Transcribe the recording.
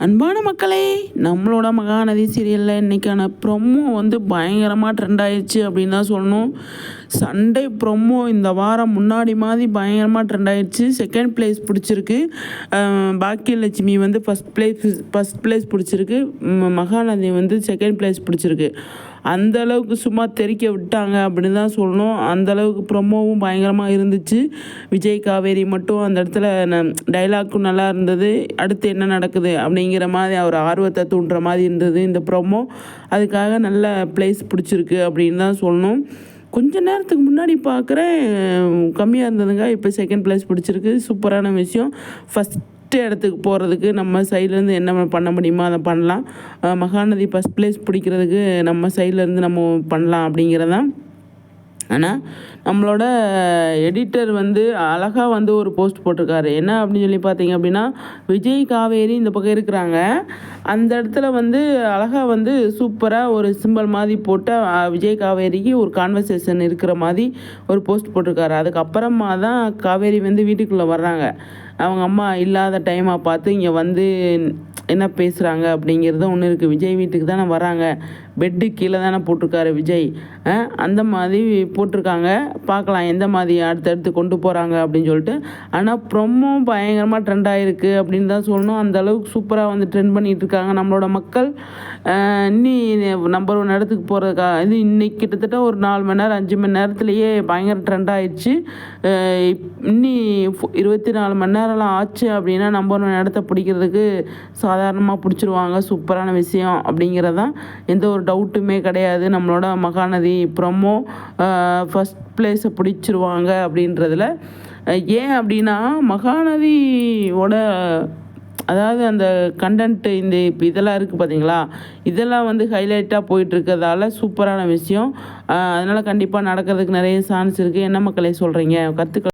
அன்பான மக்களே, நம்மளோட மகாநதி சீரியலில் இன்றைக்கான ப்ரொமோ வந்து பயங்கரமாக ட்ரெண்ட் ஆயிடுச்சு அப்படின்னு தான் சொல்லணும். சண்டே ப்ரொமோ இந்த வாரம் முன்னாடி மாதிரி பயங்கரமாக ட்ரெண்ட் ஆயிடுச்சு. செகண்ட் பிளேஸ் பிடிச்சிருக்கு. பாக்கியலட்சுமி வந்து ஃபஸ்ட் பிளேஸ் பிடிச்சிருக்கு. மகாநதி வந்து செகண்ட் பிளேஸ் பிடிச்சிருக்கு. அந்தளவுக்கு சும்மா தெறிக்க விட்டாங்க அப்படின்னு தான் சொல்லணும். அந்தளவுக்கு ப்ரொமோவும் பயங்கரமாக இருந்துச்சு. விஜய் காவேரி மட்டும் அந்த இடத்துல டைலாக்கும் நல்லா இருந்தது. அடுத்து என்ன நடக்குது அப்படிங்கிற மாதிரி ஒரு ஆர்வத்தை தூண்டுற மாதிரி இருந்தது இந்த ப்ரொமோ. அதுக்காக நல்ல பிளேஸ் பிடிச்சிருக்கு அப்படின்னு தான் சொல்லணும். கொஞ்ச நேரத்துக்கு முன்னாடி பார்க்குறேன் கம்மியாக இருந்ததுங்க. இப்போ செகண்ட் பிளேஸ் பிடிச்சிருக்கு. சூப்பரான விஷயம். ஃபஸ்ட்டு இடத்துக்கு போகிறதுக்கு நம்ம சைட்லேருந்து என்ன பண்ண முடியுமோ அதை பண்ணலாம். மகாநதி ஃபஸ்ட் பிளேஸ் பிடிக்கிறதுக்கு நம்ம சைட்லேருந்து நம்ம பண்ணலாம் அப்படிங்கிறதான். ஆனால் நம்மளோட எடிட்டர் வந்து அழகாக வந்து ஒரு போஸ்ட் போட்டிருக்காரு. என்ன அப்படின்னு சொல்லி பார்த்தீங்க அப்படின்னா, விஜய் காவேரி இந்த பக்கம் இருக்கிறாங்க. அந்த இடத்துல வந்து அழகாக வந்து சூப்பராக ஒரு சிம்பிள் மாதிரி போட்டு விஜய் காவேரிக்கு ஒரு கான்வர்சேஷன் இருக்கிற மாதிரி ஒரு போஸ்ட் போட்டிருக்காரு. அதுக்கப்புறமா தான் காவேரி வந்து வீட்டுக்குள்ளே வர்றாங்க. அவங்க அம்மா இல்லாத டைமாக பார்த்து இங்கே வந்து என்ன பேசுகிறாங்க அப்படிங்கிறது ஒன்று இருக்குது. விஜய் வீட்டுக்கு தானே வராங்க, பெட்டு கீழே தானே போட்டிருக்காரு விஜய். அந்த மாதிரி போட்டிருக்காங்க. பார்க்கலாம் எந்த மாதிரி அடுத்தடுத்து கொண்டு போகிறாங்க அப்படின்னு சொல்லிட்டு. ஆனால் ப்ரொமோ பயங்கரமாக ட்ரெண்ட் ஆகிருக்கு அப்படின்னு தான் சொல்லணும். அந்தளவுக்கு சூப்பராக வந்து ட்ரெண்ட் பண்ணிகிட்டு இருக்காங்க நம்மளோட மக்கள். இன்னி நம்பர் 1 இடத்துக்கு போகிறதுக்காக இது இன்றைக்கி கிட்டத்தட்ட ஒரு 4 மணி நேரம் 5 மணி நேரத்துலேயே பயங்கர ட்ரெண்ட் ஆகிடுச்சு. இன்னி 24 மணி நேரம்லாம் ஆச்சு அப்படின்னா நம்பர் 1 இடத்த பிடிக்கிறதுக்கு சாதாரணமாக பிடிச்சிருவாங்க. சூப்பரான விஷயம் அப்படிங்கிறதான் எந்த ஒரு டவுட்டுமே கிடையாது. நம்மளோட மகாநதி ப்ரொமோ ஃபஸ்ட் பிளேஸை பிடிச்சிருவாங்க அப்படின்றதுல. ஏன் அப்படின்னா மகாநதியோட அதாவது அந்த கண்டென்ட்டு இந்த இதெல்லாம் இருக்குது பார்த்தீங்களா, இதெல்லாம் வந்து ஹைலைட்டாக போயிட்டுருக்கிறதால சூப்பரான விஷயம். அதனால் கண்டிப்பாக நடக்கிறதுக்கு நிறைய சான்ஸ் இருக்குது. என்ன மக்களே சொல்கிறீங்க? கருத்துக்கள்